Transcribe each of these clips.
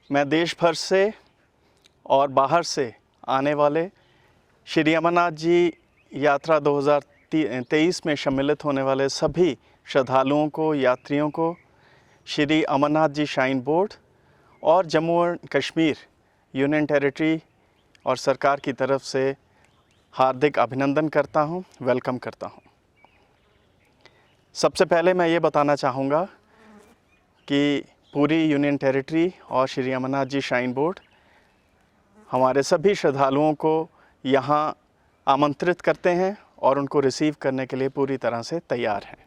मैं देश भर से और बाहर से आने वाले श्री अमरनाथ जी यात्रा 2023 में सम्मिलित होने वाले सभी श्रद्धालुओं को, यात्रियों को श्री अमरनाथ जी श्राइन बोर्ड और जम्मू और कश्मीर यूनियन टेरिटरी और सरकार की तरफ से हार्दिक अभिनंदन करता हूं, वेलकम करता हूं। सबसे पहले मैं ये बताना चाहूँगा कि पूरी यूनियन टेरिटरी और श्री अमरनाथ जी श्राइन बोर्ड हमारे सभी श्रद्धालुओं को यहाँ आमंत्रित करते हैं और उनको रिसीव करने के लिए पूरी तरह से तैयार हैं।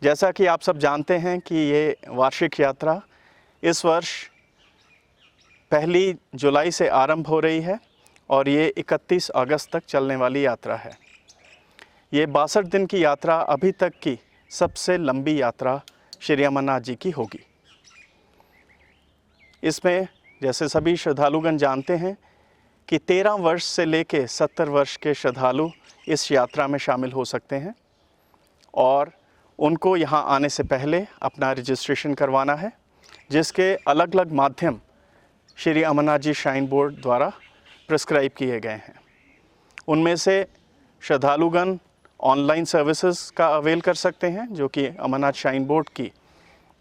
जैसा कि आप सब जानते हैं कि ये वार्षिक यात्रा इस वर्ष 1 जुलाई से आरंभ हो रही है और ये 31 अगस्त तक चलने वाली यात्रा है। ये 62 दिन की यात्रा अभी तक की सबसे लंबी यात्रा श्री अमरनाथ जी की होगी। इसमें जैसे सभी श्रद्धालुगण जानते हैं कि 13 वर्ष से लेकर 70 वर्ष के श्रद्धालु इस यात्रा में शामिल हो सकते हैं और उनको यहाँ आने से पहले अपना रजिस्ट्रेशन करवाना है, जिसके अलग अलग माध्यम श्री अमरनाथ जी श्राइन बोर्ड द्वारा प्रिस्क्राइब किए गए हैं। उनमें से श्रद्धालुगण ऑनलाइन सर्विसेज का अवेल कर सकते हैं, जो कि अमरनाथ श्राइन बोर्ड की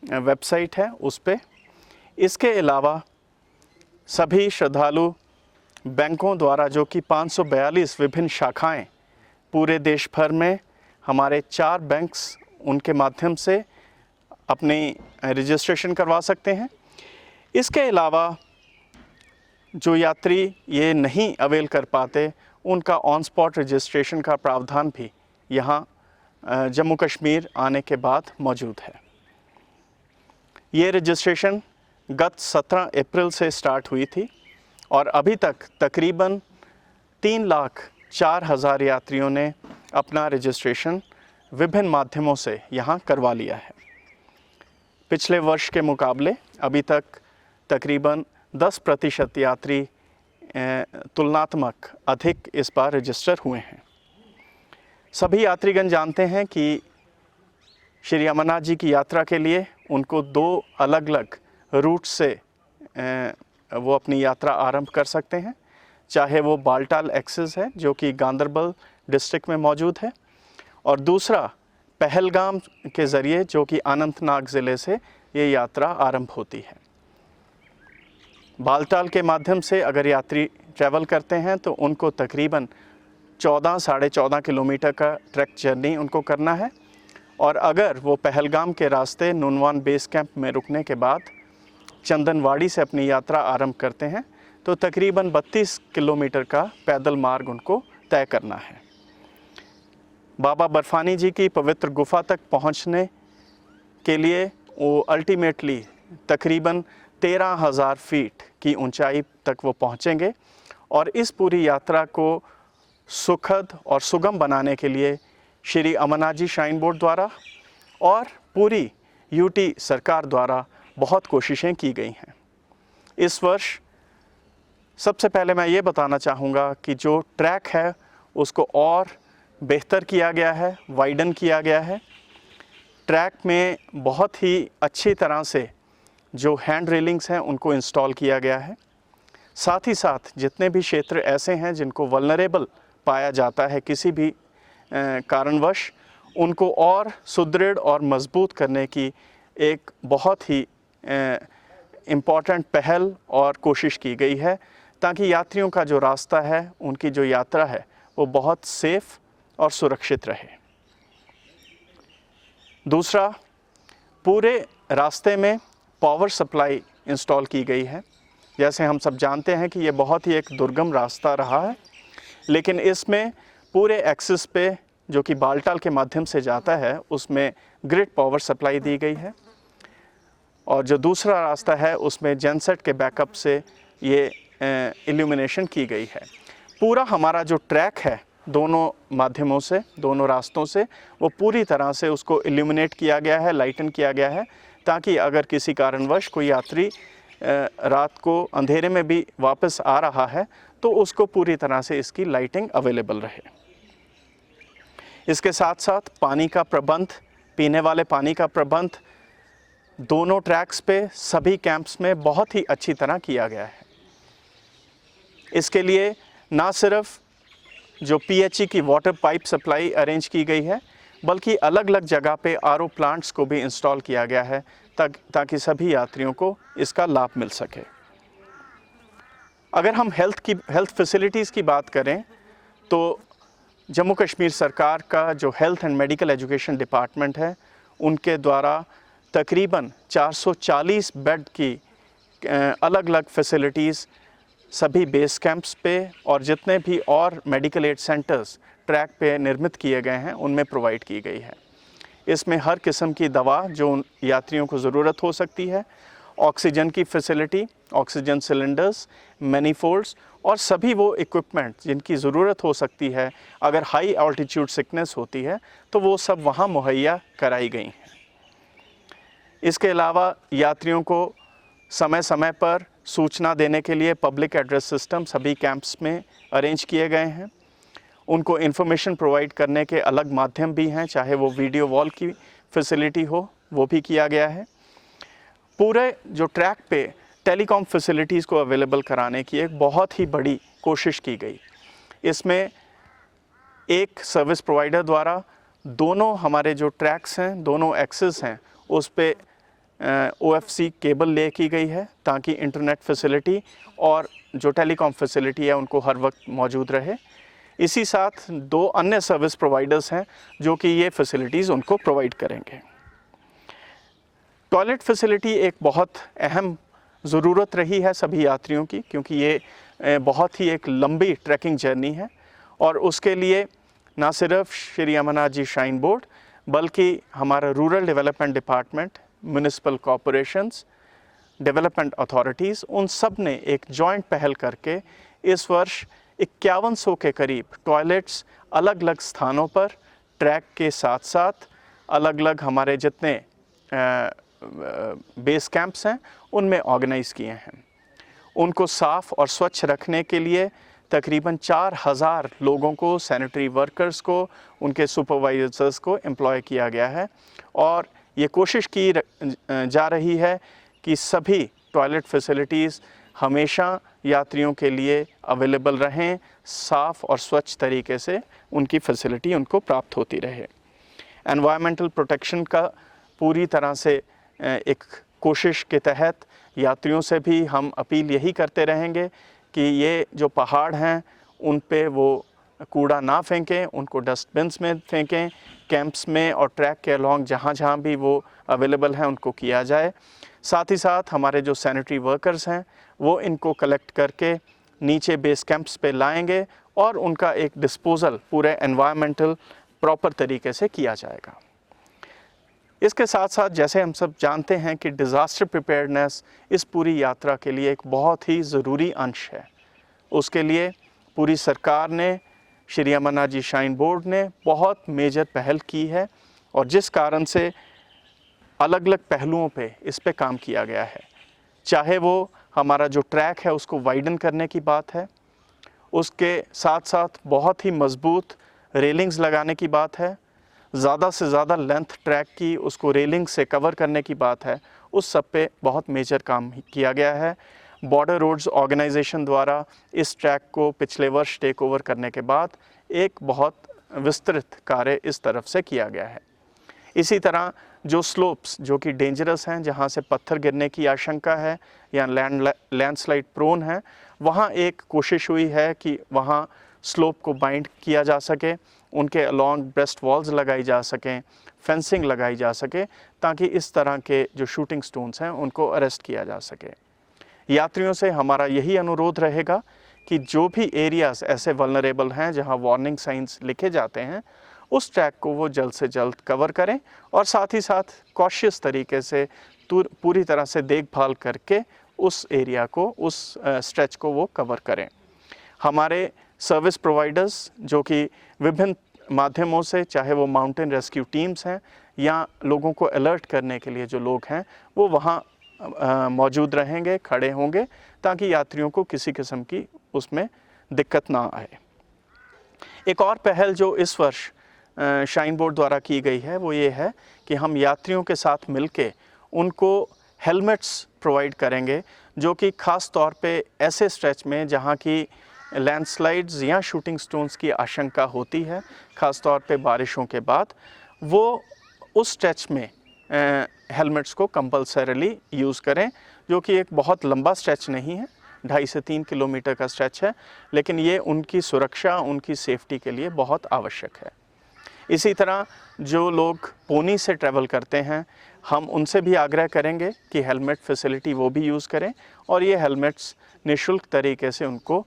वेबसाइट है उस पे। इसके अलावा सभी श्रद्धालु बैंकों द्वारा, जो कि 542 विभिन्न शाखाएं पूरे देश भर में हमारे 4 बैंक्स, उनके माध्यम से अपनी रजिस्ट्रेशन करवा सकते हैं। इसके अलावा जो यात्री ये नहीं अवेल कर पाते, उनका ऑन स्पॉट रजिस्ट्रेशन का प्रावधान भी यहाँ जम्मू कश्मीर आने के बाद मौजूद है। ये रजिस्ट्रेशन गत 17 अप्रैल से स्टार्ट हुई थी और अभी तक तकरीबन 3,04,000 यात्रियों ने अपना रजिस्ट्रेशन विभिन्न माध्यमों से यहाँ करवा लिया है। पिछले वर्ष के मुकाबले अभी तक तकरीबन 10% यात्री तुलनात्मक अधिक इस बार रजिस्टर हुए हैं। सभी यात्रीगण जानते हैं कि श्री अमरनाथ जी की यात्रा के लिए उनको 2 अलग अलग रूट से वो अपनी यात्रा आरंभ कर सकते हैं। चाहे वो बालटाल एक्सेस है, जो कि गांदरबल डिस्ट्रिक्ट में मौजूद है, और दूसरा पहलगाम के ज़रिए, जो कि अनंतनाग ज़िले से ये यात्रा आरंभ होती है। बालटाल के माध्यम से अगर यात्री ट्रैवल करते हैं तो उनको तकरीबन 14-14.5 किलोमीटर का ट्रैक जर्नी उनको करना है, और अगर वो पहलगाम के रास्ते नुनवान बेस कैंप में रुकने के बाद चंदनवाड़ी से अपनी यात्रा आरंभ करते हैं तो तकरीबन 32 किलोमीटर का पैदल मार्ग उनको तय करना है। बाबा बर्फानी जी की पवित्र गुफा तक पहुंचने के लिए वो अल्टीमेटली तकरीबन 13,000 फीट की ऊंचाई तक वो पहुंचेंगे, और इस पूरी यात्रा को सुखद और सुगम बनाने के लिए श्री अमरनाथ जी श्राइन बोर्ड द्वारा और पूरी यूटी सरकार द्वारा बहुत कोशिशें की गई हैं। इस वर्ष सबसे पहले मैं ये बताना चाहूँगा कि जो ट्रैक है उसको और बेहतर किया गया है, वाइडन किया गया है। ट्रैक में बहुत ही अच्छी तरह से जो हैंड रेलिंग्स हैं उनको इंस्टॉल किया गया है। साथ ही साथ जितने भी क्षेत्र ऐसे हैं जिनको वल्नरेबल पाया जाता है किसी भी कारणवश, उनको और सुदृढ़ और मजबूत करने की एक बहुत ही इम्पॉर्टेंट पहल और कोशिश की गई है, ताकि यात्रियों का जो रास्ता है, उनकी जो यात्रा है, वो बहुत सेफ और सुरक्षित रहे। दूसरा, पूरे रास्ते में पावर सप्लाई इंस्टॉल की गई है। जैसे हम सब जानते हैं कि ये बहुत ही एक दुर्गम रास्ता रहा है, लेकिन इसमें पूरे एक्सिस पे, जो कि बालटाल के माध्यम से जाता है, उसमें ग्रिड पावर सप्लाई दी गई है, और जो दूसरा रास्ता है उसमें जेनसेट के बैकअप से ये इल्यूमिनेशन की गई है। पूरा हमारा जो ट्रैक है दोनों माध्यमों से, दोनों रास्तों से, वो पूरी तरह से उसको इल्यूमिनेट किया गया है, लाइटन किया गया है, ताकि अगर किसी कारणवश कोई यात्री रात को अंधेरे में भी वापस आ रहा है तो उसको पूरी तरह से इसकी लाइटिंग अवेलेबल रहे। इसके साथ साथ पानी का प्रबंध, पीने वाले पानी का प्रबंध दोनों ट्रैक्स पे सभी कैंप्स में बहुत ही अच्छी तरह किया गया है। इसके लिए ना सिर्फ जो PHE की वाटर पाइप सप्लाई अरेंज की गई है, बल्कि अलग अलग जगह पे RO प्लांट्स को भी इंस्टॉल किया गया है ताकि सभी यात्रियों को इसका लाभ मिल सके। अगर हम हेल्थ फैसिलिटीज़ की बात करें तो जम्मू कश्मीर सरकार का जो health and medical education department है, उनके द्वारा तकरीबन 440 बेड की अलग अलग फैसिलिटीज़ सभी बेस कैंप्स पे और जितने भी और मेडिकल एड सेंटर्स ट्रैक पे निर्मित किए गए हैं उनमें प्रोवाइड की गई है। इसमें हर किस्म की दवा जो यात्रियों को ज़रूरत हो सकती है, ऑक्सीजन की फैसिलिटी, ऑक्सीजन सिलेंडर्स, मैनीफोल्ड्स और सभी वो इक्विपमेंट जिनकी ज़रूरत हो सकती है अगर हाई ऑल्टीट्यूड सिकनेस होती है तो वो सब वहाँ मुहैया कराई गई हैं। इसके अलावा यात्रियों को समय समय पर सूचना देने के लिए पब्लिक एड्रेस सिस्टम सभी कैंप्स में अरेंज किए गए हैं। उनको इन्फॉर्मेशन प्रोवाइड करने के अलग माध्यम भी हैं, चाहे वो वीडियो वॉल की फैसिलिटी हो, वो भी किया गया है। पूरे जो ट्रैक पे टेलीकॉम फैसिलिटीज़ को अवेलेबल कराने की एक बहुत ही बड़ी कोशिश की गई। इसमें एक सर्विस प्रोवाइडर द्वारा दोनों हमारे जो ट्रैक्स हैं, दोनों एक्सेस हैं, उस पे OFC केबल ले की गई है ताकि इंटरनेट फैसिलिटी और जो टेलीकॉम फैसिलिटी है उनको हर वक्त मौजूद रहे। इसी साथ 2 अन्य सर्विस प्रोवाइडर्स हैं जो कि ये फैसिलिटीज़ उनको प्रोवाइड करेंगे। टॉयलेट फैसिलिटी एक बहुत अहम ज़रूरत रही है सभी यात्रियों की, क्योंकि ये बहुत ही एक लंबी ट्रैकिंग जर्नी है और उसके लिए ना सिर्फ श्री अमरनाथ जी श्राइन बोर्ड बल्कि हमारा rural development department, municipal corporations, development authorities, उन सब ने एक जॉइंट पहल करके इस वर्ष 5100 के करीब टॉयलेट्स अलग अलग स्थानों पर ट्रैक के साथ साथ अलग अलग हमारे जितने बेस कैंप्स हैं उनमें ऑर्गेनाइज़ किए हैं। उनको साफ़ और स्वच्छ रखने के लिए तकरीबन 4000 लोगों को, सैनिटरी वर्कर्स को, उनके सुपरवाइजर्स को एम्प्लॉय किया गया है और ये कोशिश की जा रही है कि सभी टॉयलेट फैसिलिटीज़ हमेशा यात्रियों के लिए अवेलेबल रहें, साफ़ और स्वच्छ तरीके से उनकी फैसिलिटी उनको प्राप्त होती रहे। एनवायरमेंटल प्रोटेक्शन का पूरी तरह से एक कोशिश के तहत यात्रियों से भी हम अपील यही करते रहेंगे कि ये जो पहाड़ हैं उन पे वो कूड़ा ना फेंकें, उनको डस्टबिन्स में फेंकें, कैंप्स में और ट्रैक के अलॉन्ग जहाँ जहाँ भी वो अवेलेबल हैं उनको किया जाए। साथ ही साथ हमारे जो सैनिटरी वर्कर्स हैं वो इनको कलेक्ट करके नीचे बेस कैंप्स पे लाएंगे और उनका एक डिस्पोज़ल पूरे एनवायरमेंटल प्रॉपर तरीके से किया जाएगा। इसके साथ साथ जैसे हम सब जानते हैं कि डिज़ास्टर प्रिपेयर्डनेस इस पूरी यात्रा के लिए एक बहुत ही ज़रूरी अंश है। उसके लिए पूरी सरकार ने, श्री अमरनाथ जी श्राइन बोर्ड ने बहुत मेजर पहल की है और जिस कारण से अलग अलग पहलुओं पे इस पे काम किया गया है। चाहे वो हमारा जो ट्रैक है उसको वाइडन करने की बात है, उसके साथ साथ बहुत ही मज़बूत रेलिंग्स लगाने की बात है, ज़्यादा से ज़्यादा लेंथ ट्रैक की उसको रेलिंग से कवर करने की बात है, उस सब पे बहुत मेजर काम किया गया है। बॉर्डर रोड्स ऑर्गेनाइजेशन द्वारा इस ट्रैक को पिछले वर्ष टेक ओवर करने के बाद एक बहुत विस्तृत कार्य इस तरफ से किया गया है। इसी तरह जो स्लोप्स जो कि डेंजरस हैं, जहाँ से पत्थर गिरने की आशंका है या लैंडस्लाइड प्रोन है, वहाँ एक कोशिश हुई है कि वहाँ स्लोप को बाइंड किया जा सके, उनके अलॉन्ग ब्रेस्ट वॉल्स लगाई जा सकें, फेंसिंग लगाई जा सके ताकि इस तरह के जो शूटिंग स्टोन्स हैं उनको अरेस्ट किया जा सके। यात्रियों से हमारा यही अनुरोध रहेगा कि जो भी एरियाज़ ऐसे वल्नरेबल हैं जहां वार्निंग साइंस लिखे जाते हैं, उस ट्रैक को वो जल्द से जल्द कवर करें और साथ ही साथ कॉशियस तरीके से पूरी तरह से देखभाल करके उस एरिया को, उस स्ट्रेच को वो कवर करें। हमारे सर्विस प्रोवाइडर्स जो कि विभिन्न माध्यमों से, चाहे वो माउंटेन रेस्क्यू टीम्स हैं या लोगों को अलर्ट करने के लिए जो लोग हैं, वो वहाँ मौजूद रहेंगे, खड़े होंगे ताकि यात्रियों को किसी किस्म की उसमें दिक्कत ना आए। एक और पहल जो इस वर्ष श्राइन बोर्ड द्वारा की गई है वो ये है कि हम यात्रियों के साथ मिलके उनको हेलमेट्स प्रोवाइड करेंगे, जो कि ख़ास तौर पे ऐसे स्ट्रेच में जहाँ की लैंडस्लाइड्स या शूटिंग स्टोन्स की आशंका होती है, ख़ास तौर पे बारिशों के बाद, वो उस स्ट्रेच में हेलमेट्स को कंपल्सरीली यूज़ करें, जो कि एक बहुत लंबा स्ट्रेच नहीं है, 2.5 से 3 किलोमीटर का स्ट्रेच है, लेकिन ये उनकी सुरक्षा, उनकी सेफ्टी के लिए बहुत आवश्यक है। इसी तरह जो लोग पोनी से ट्रैवल करते हैं, हम उनसे भी आग्रह करेंगे कि हेलमेट फैसिलिटी वो भी यूज़ करें, और ये हेलमेट्स निःशुल्क तरीके से उनको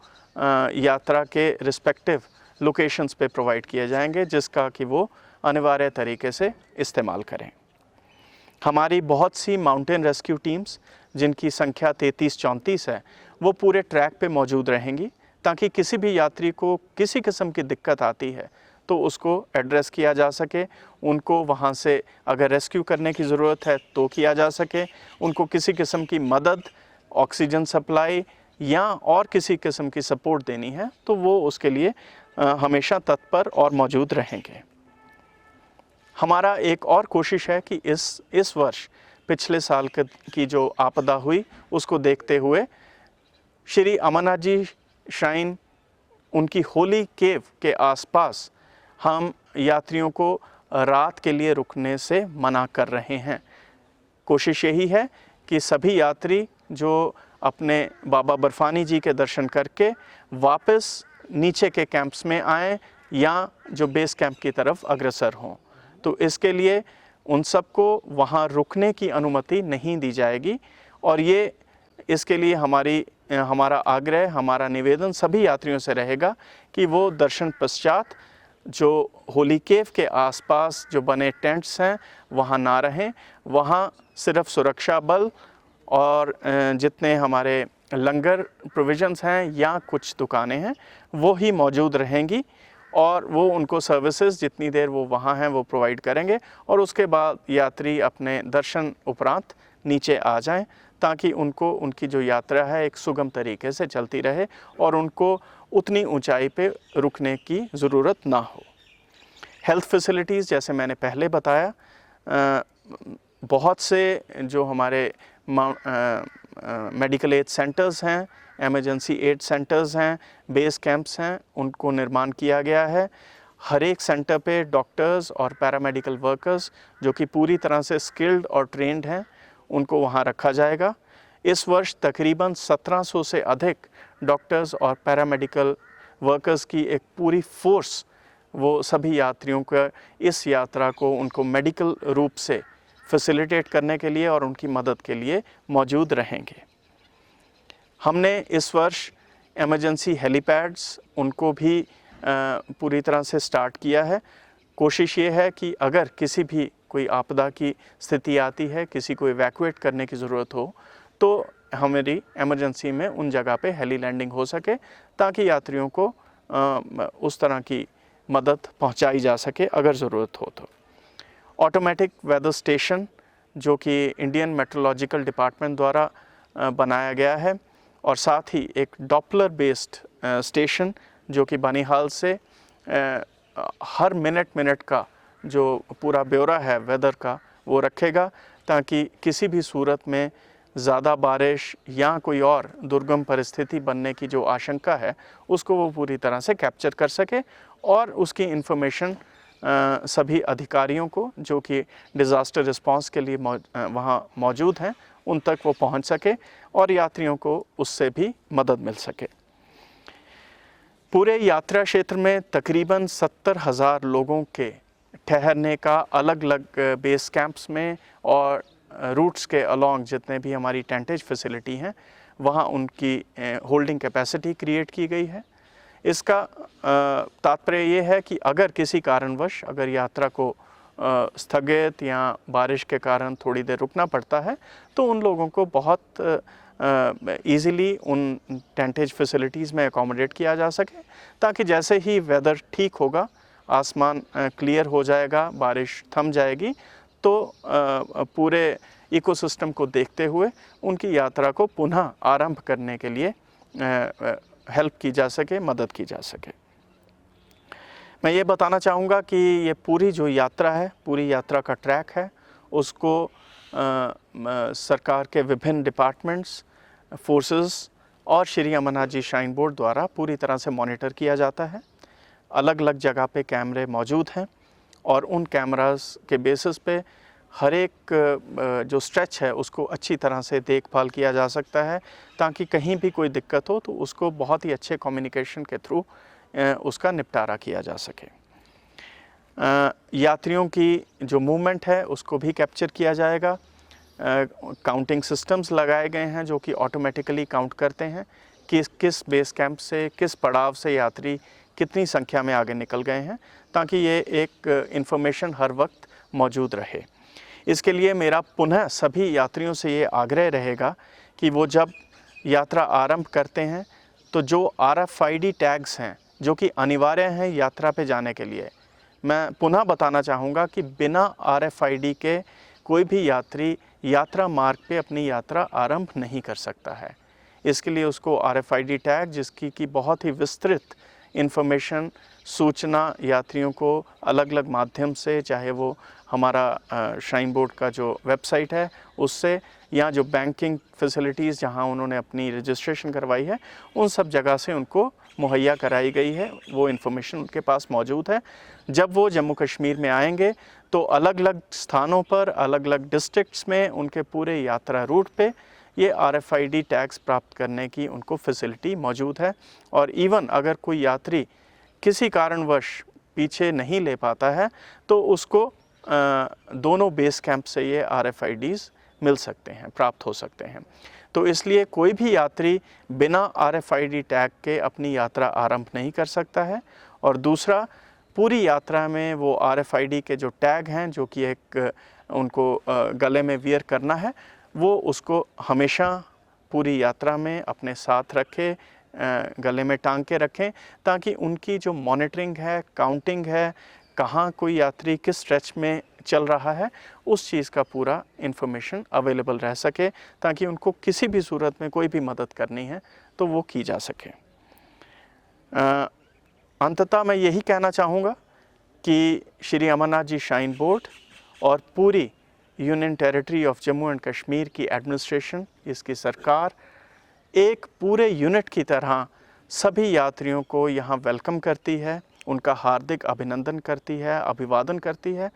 यात्रा के रिस्पेक्टिव लोकेशंस पे प्रोवाइड किए जाएंगे, जिसका कि वो अनिवार्य तरीके से इस्तेमाल करें। हमारी बहुत सी माउंटेन रेस्क्यू टीम्स, जिनकी संख्या 33-34 है, वो पूरे ट्रैक पे मौजूद रहेंगी, ताकि किसी भी यात्री को किसी किस्म की दिक्कत आती है तो उसको एड्रेस किया जा सके, उनको वहाँ से अगर रेस्क्यू करने की ज़रूरत है तो किया जा सके, उनको किसी किस्म की मदद, ऑक्सीजन सप्लाई या और किसी किस्म की सपोर्ट देनी है तो वो उसके लिए हमेशा तत्पर और मौजूद रहेंगे। हमारा एक और कोशिश है कि इस वर्ष पिछले साल की जो आपदा हुई उसको देखते हुए श्री अमरनाथ जी श्राइन, उनकी होली केव के आसपास हम यात्रियों को रात के लिए रुकने से मना कर रहे हैं। कोशिश यही है कि सभी यात्री जो अपने बाबा बर्फानी जी के दर्शन करके वापस नीचे के कैंप्स में आएँ या जो बेस कैंप की तरफ अग्रसर हों, तो इसके लिए उन सबको वहाँ रुकने की अनुमति नहीं दी जाएगी। और ये इसके लिए हमारा आग्रह, हमारा निवेदन सभी यात्रियों से रहेगा कि वो दर्शन पश्चात जो होली केव के आसपास जो बने टेंट्स हैं वहाँ ना रहें, वहाँ सिर्फ सुरक्षा बल और जितने हमारे लंगर प्रोविज़न्स हैं या कुछ दुकानें हैं वो ही मौजूद रहेंगी, और वो उनको सर्विसेज जितनी देर वो वहाँ हैं वो प्रोवाइड करेंगे, और उसके बाद यात्री अपने दर्शन उपरांत नीचे आ जाएं, ताकि उनको उनकी जो यात्रा है एक सुगम तरीके से चलती रहे और उनको उतनी ऊंचाई पे रुकने की ज़रूरत ना हो। हेल्थ फैसिलिटीज़, जैसे मैंने पहले बताया, बहुत से जो हमारे मेडिकल एड सेंटर्स हैं, एमरजेंसी एड सेंटर्स हैं, बेस कैंप्स हैं, उनको निर्माण किया गया है। हर एक सेंटर पे डॉक्टर्स और पैरामेडिकल वर्कर्स जो कि पूरी तरह से स्किल्ड और ट्रेंड हैं, उनको वहाँ रखा जाएगा। इस वर्ष तकरीबन 1700 से अधिक डॉक्टर्स और पैरामेडिकल वर्कर्स की एक पूरी फोर्स वो सभी यात्रियों को इस यात्रा को उनको मेडिकल रूप से फैसिलिटेट करने के लिए और उनकी मदद के लिए मौजूद रहेंगे। हमने इस वर्ष इमरजेंसी हेलीपैड्स उनको भी पूरी तरह से स्टार्ट किया है। कोशिश ये है कि अगर किसी भी कोई आपदा की स्थिति आती है, किसी को इवैक्यूएट करने की ज़रूरत हो, तो हमारी इमरजेंसी में उन जगह पे हेली लैंडिंग हो सके, ताकि यात्रियों को उस तरह की मदद पहुंचाई जा सके अगर ज़रूरत हो तो। ऑटोमेटिक वेदर स्टेशन जो कि इंडियन मेट्रोलॉजिकल डिपार्टमेंट द्वारा बनाया गया है, और साथ ही एक डॉपलर बेस्ड स्टेशन जो कि बनिहाल से हर मिनट का जो पूरा ब्यौरा है वेदर का वो रखेगा, ताकि किसी भी सूरत में ज़्यादा बारिश या कोई और दुर्गम परिस्थिति बनने की जो आशंका है उसको वो पूरी तरह से कैप्चर कर सके, और उसकी इन्फॉर्मेशन सभी अधिकारियों को जो कि डिज़ास्टर रिस्पांस के लिए वहाँ मौजूद हैं उन तक वो पहुँच सके, और यात्रियों को उससे भी मदद मिल सके। पूरे यात्रा क्षेत्र में तकरीबन 70,000 लोगों के ठहरने का अलग अलग बेस कैंप्स में और रूट्स के अलॉन्ग जितने भी हमारी टेंटेज फैसिलिटी हैं वहाँ उनकी होल्डिंग कैपेसिटी क्रिएट की गई है। इसका तात्पर्य ये है कि अगर किसी कारणवश अगर यात्रा को स्थगित या बारिश के कारण थोड़ी देर रुकना पड़ता है तो उन लोगों को बहुत ईज़िली उन टेंटेज फैसिलिटीज़ में अकोमोडेट किया जा सके, ताकि जैसे ही वेदर ठीक होगा, आसमान क्लियर हो जाएगा, बारिश थम जाएगी, तो पूरे इकोसिस्टम को देखते हुए उनकी यात्रा को पुनः आरंभ करने के लिए हेल्प की जा सके, मदद की जा सके। मैं ये बताना चाहूँगा कि ये पूरी जो यात्रा है, पूरी यात्रा का ट्रैक है, उसको सरकार के विभिन्न डिपार्टमेंट्स, फोर्सेस और श्री अमरनाथ जी श्राइन बोर्ड द्वारा पूरी तरह से मॉनिटर किया जाता है। अलग अलग जगह पे कैमरे मौजूद हैं और उन कैमरास के बेसिस पे हर एक जो स्ट्रेच है उसको अच्छी तरह से देखभाल किया जा सकता है, ताकि कहीं भी कोई दिक्कत हो तो उसको बहुत ही अच्छे कम्युनिकेशन के थ्रू उसका निपटारा किया जा सके। यात्रियों की जो मूवमेंट है उसको भी कैप्चर किया जाएगा। काउंटिंग सिस्टम्स लगाए गए हैं जो कि ऑटोमेटिकली काउंट करते हैं कि किस बेस कैंप से, किस पड़ाव से यात्री कितनी संख्या में आगे निकल गए हैं, ताकि ये एक इन्फॉर्मेशन हर वक्त मौजूद रहे। इसके लिए मेरा पुनः सभी यात्रियों से ये आग्रह रहेगा कि वो जब यात्रा आरंभ करते हैं तो जो RFID टैग्स हैं जो कि अनिवार्य हैं यात्रा पे जाने के लिए, मैं पुनः बताना चाहूँगा कि बिना RFID के कोई भी यात्री यात्रा मार्ग पे अपनी यात्रा आरंभ नहीं कर सकता है। इसके लिए उसको RFID टैग, जिसकी कि बहुत ही विस्तृत इन्फॉर्मेशन, सूचना यात्रियों को अलग अलग माध्यम से, चाहे वो हमारा श्राइन बोर्ड का जो वेबसाइट है उससे, या जो बैंकिंग फैसिलिटीज़ जहां उन्होंने अपनी रजिस्ट्रेशन करवाई है उन सब जगह से उनको मुहैया कराई गई है, वो इन्फॉर्मेशन उनके पास मौजूद है। जब वो जम्मू कश्मीर में आएंगे तो अलग अलग स्थानों पर, अलग अलग डिस्ट्रिक्ट्स में उनके पूरे यात्रा रूट पे ये RFID टैग्स प्राप्त करने की उनको फैसिलिटी मौजूद है। और इवन अगर कोई यात्री किसी कारणवश पीछे नहीं ले पाता है तो उसको दोनों बेस कैंप से ये RFIDs मिल सकते हैं, प्राप्त हो सकते हैं। तो इसलिए कोई भी यात्री बिना RFID टैग के अपनी यात्रा आरंभ नहीं कर सकता है। और दूसरा, पूरी यात्रा में वो RFID के जो टैग हैं जो कि एक उनको गले में वियर करना है, वो उसको हमेशा पूरी यात्रा में अपने साथ रखें, गले में टांग के रखें, ताकि उनकी जो मॉनिटरिंग है, काउंटिंग है, कहाँ कोई यात्री किस स्ट्रेच में चल रहा है, उस चीज़ का पूरा इन्फॉर्मेशन अवेलेबल रह सके, ताकि उनको किसी भी सूरत में कोई भी मदद करनी है तो वो की जा सके। अंततः मैं यही कहना चाहूँगा कि श्री अमरनाथ जी श्राइन बोर्ड और पूरी union territory of Jammu and Kashmir की एडमिनिस्ट्रेशन, इसकी सरकार एक पूरे यूनिट की तरह सभी यात्रियों को यहाँ वेलकम करती है, उनका हार्दिक अभिनंदन करती है, अभिवादन करती है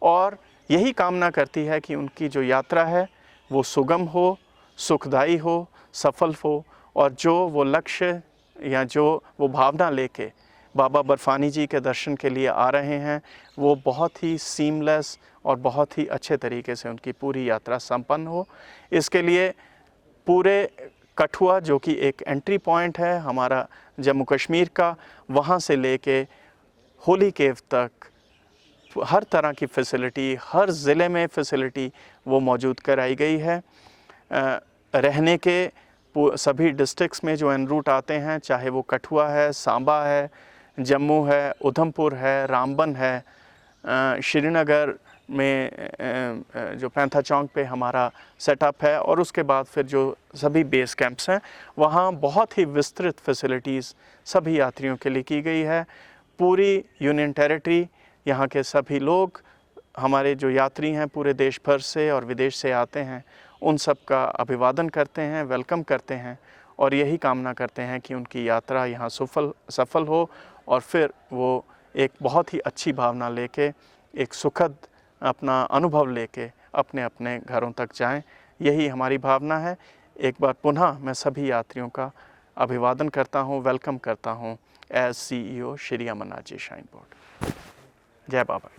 और यही कामना करती है कि उनकी जो यात्रा है वो सुगम हो, सुखदायी हो, सफल हो, और जो वो लक्ष्य या जो वो भावना लेके बाबा बर्फानी जी के दर्शन के लिए आ रहे हैं वो बहुत ही सीमलेस और बहुत ही अच्छे तरीके से उनकी पूरी यात्रा संपन्न हो। इसके लिए पूरे कठुआ, जो कि एक एंट्री पॉइंट है हमारा जम्मू कश्मीर का, वहाँ से लेके होली केव तक हर तरह की फ़ैसिलिटी, हर ज़िले में फ़ैसिलिटी वो मौजूद कराई गई है। रहने के सभी डिस्ट्रिक्ट्स में जो एन रूट आते हैं, चाहे वो कठुआ है, सांबा है, जम्मू है, उधमपुर है, रामबन है, श्रीनगर में जो पैंथा चौक पे हमारा सेटअप है, और उसके बाद फिर जो सभी बेस कैंप्स हैं वहाँ बहुत ही विस्तृत फैसिलिटीज़ सभी यात्रियों के लिए की गई है। पूरी यूनियन टेरिटरी, यहाँ के सभी लोग, हमारे जो यात्री हैं पूरे देश भर से और विदेश से आते हैं, उन सब का अभिवादन करते हैं, वेलकम करते हैं और यही कामना करते हैं कि उनकी यात्रा यहाँ सफल हो और फिर वो एक बहुत ही अच्छी भावना लेके, एक सुखद अपना अनुभव लेके अपने अपने घरों तक जाएं। यही हमारी भावना है। एक बार पुनः मैं सभी यात्रियों का अभिवादन करता हूं, वेलकम करता हूं as CEO Shri Amarnath ji shrine board. जय बाबा।